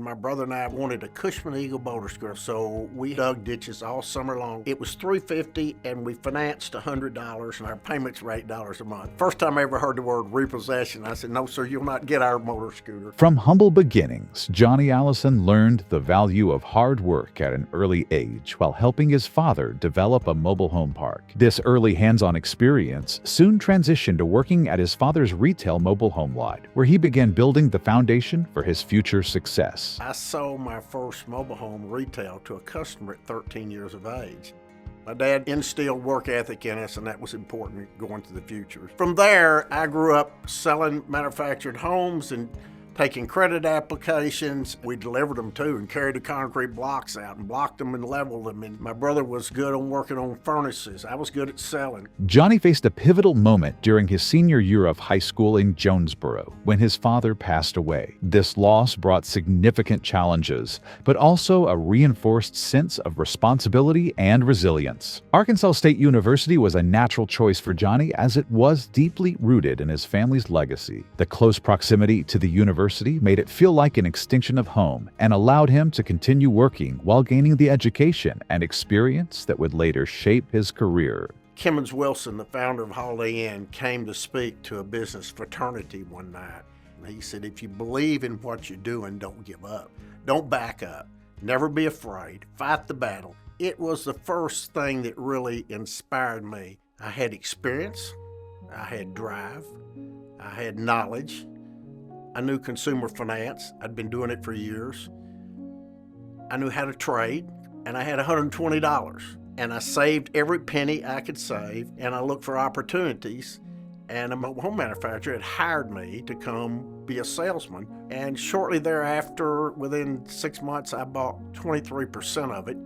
My brother and I wanted a Cushman Eagle motor scooter, so we dug ditches all summer long. It was $350, and we financed $100, and our payments were $8 a month. First time I ever heard the word repossession, I said, "No, sir, you'll not get our motor scooter." From humble beginnings, Johnny Allison learned the value of hard work at an early age while helping his father develop a mobile home park. This early hands-on experience soon transitioned to working at his father's retail mobile home lot, where he began building the foundation for his future success. I sold my first mobile home retail to a customer at 13 years of age. My dad instilled work ethic in us, and that was important going to the future. From there, I grew up selling manufactured homes and taking credit applications. We delivered them too and carried the concrete blocks out and blocked them and leveled them. And my brother was good on working on furnaces. I was good at selling. Johnny faced a pivotal moment during his senior year of high school in Jonesboro when his father passed away. This loss brought significant challenges, but also a reinforced sense of responsibility and resilience. Arkansas State University was a natural choice for Johnny as it was deeply rooted in his family's legacy. The close proximity to the university made it feel like an extension of home and allowed him to continue working while gaining the education and experience that would later shape his career. Kimmons Wilson, the founder of Holiday Inn, came to speak to a business fraternity one night. He said, "If you believe in what you're doing, don't give up. Don't back up. Never be afraid. Fight the battle." It was the first thing that really inspired me. I had experience, I had drive, I had knowledge. I knew consumer finance. I'd been doing it for years. I knew how to trade, and I had $120. And I saved every penny I could save, and I looked for opportunities. And a mobile home manufacturer had hired me to come be a salesman. And shortly thereafter, within 6 months, I bought 23% of it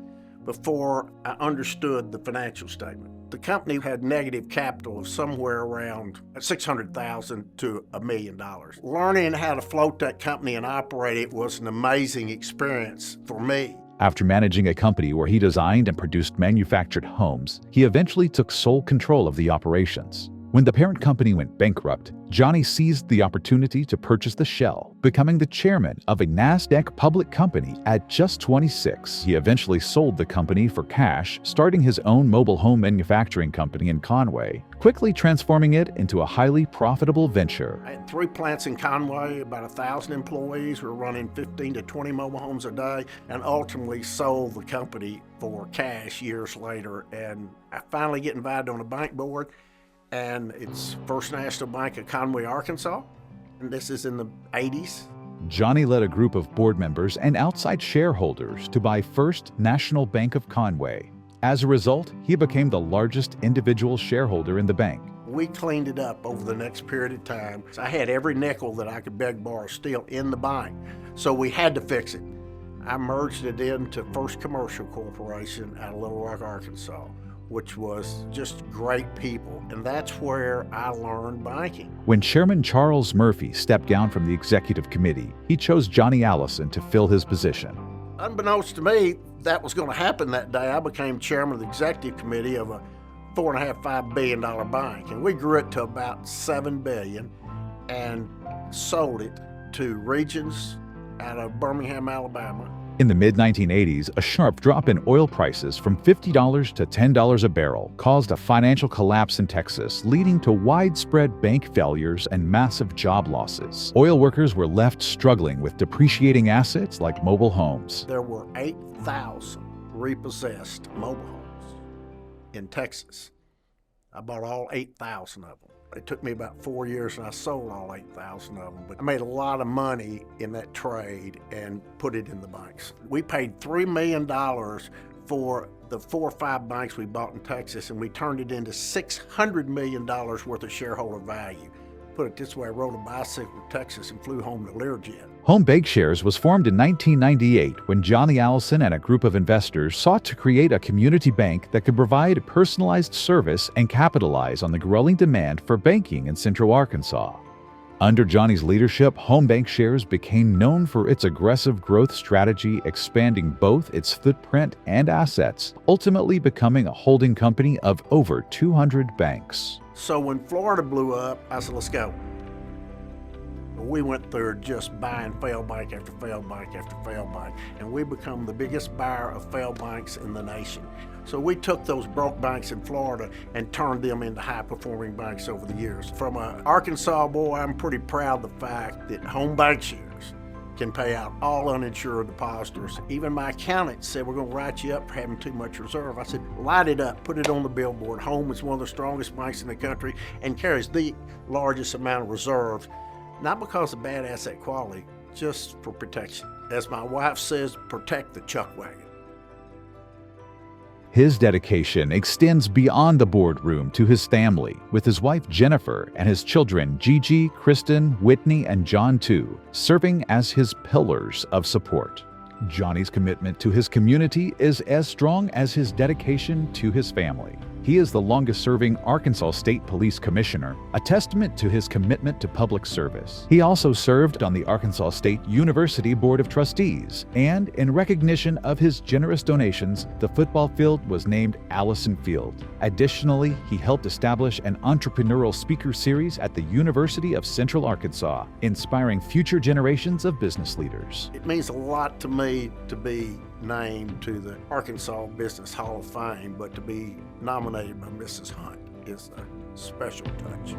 before I understood the financial statement. The company had negative capital of somewhere around $600,000 to $1 million. Learning how to float that company and operate it was an amazing experience for me. After managing a company where he designed and produced manufactured homes, he eventually took sole control of the operations. When the parent company went bankrupt, Johnny seized the opportunity to purchase the shell, becoming the chairman of a NASDAQ public company at just 26. He eventually sold the company for cash, starting his own mobile home manufacturing company in Conway, quickly transforming it into a highly profitable venture. I had 3 plants in Conway, about 1,000 employees. We were running 15 to 20 mobile homes a day, and ultimately sold the company for cash years later. And I finally get invited on a bank board, and it's First National Bank of Conway, Arkansas, and this is in the 80s. Johnny led a group of board members and outside shareholders to buy First National Bank of Conway. As a result, he became the largest individual shareholder in the bank. We cleaned it up over the next period of time. I had every nickel that I could beg, borrow, steal in the bank, so we had to fix it. I merged it into First Commercial Corporation out of Little Rock, Arkansas, which was just great people, and that's where I learned banking. When Chairman Charles Murphy stepped down from the executive committee, he chose Johnny Allison to fill his position. Unbeknownst to me, that was going to happen that day. I became chairman of the executive committee of a $4.5–5 billion bank, and we grew it to about $7 billion and sold it to Regions out of Birmingham, Alabama. In the mid-1980s, a sharp drop in oil prices from $50 to $10 a barrel caused a financial collapse in Texas, leading to widespread bank failures and massive job losses. Oil workers were left struggling with depreciating assets like mobile homes. There were 8,000 repossessed mobile homes in Texas. I bought all 8,000 of them. It took me about 4 years, and I sold all 8,000 of them. But I made a lot of money in that trade and put it in the banks. We paid $3 million for the 4 or 5 banks we bought in Texas, and we turned it into $600 million worth of shareholder value. Put it this way, I rode a bicycle to Texas and flew home to Learjet. Home Bancshares was formed in 1998 when Johnny Allison and a group of investors sought to create a community bank that could provide personalized service and capitalize on the growing demand for banking in Central Arkansas. Under Johnny's leadership, Home Bancshares became known for its aggressive growth strategy, expanding both its footprint and assets, ultimately becoming a holding company of over 200 banks. So when Florida blew up, I said, let's go. We went through just buying failed bank after failed bank after failed bank, and we become the biggest buyer of failed banks in the nation. So we took those broke banks in Florida and turned them into high-performing banks over the years. From an Arkansas boy, I'm pretty proud of the fact that home bank shares can pay out all uninsured depositors. Even my accountant said, we're going to write you up for having too much reserve. I said, light it up, put it on the billboard. Home is one of the strongest banks in the country and carries the largest amount of reserves, not because of bad asset quality, just for protection. As my wife says, protect the chuck wagon. His dedication extends beyond the boardroom to his family, with his wife Jennifer and his children Gigi, Kristen, Whitney, and John too, serving as his pillars of support. Johnny's commitment to his community is as strong as his dedication to his family. He is the longest-serving Arkansas State Police Commissioner, a testament to his commitment to public service. He also served on the Arkansas State University Board of Trustees, and in recognition of his generous donations, the football field was named Allison Field. Additionally, he helped establish an entrepreneurial speaker series at the University of Central Arkansas, inspiring future generations of business leaders. It means a lot to me to be named to the Arkansas Business Hall of Fame, but to be nominated by Mrs. Hunt is a special touch.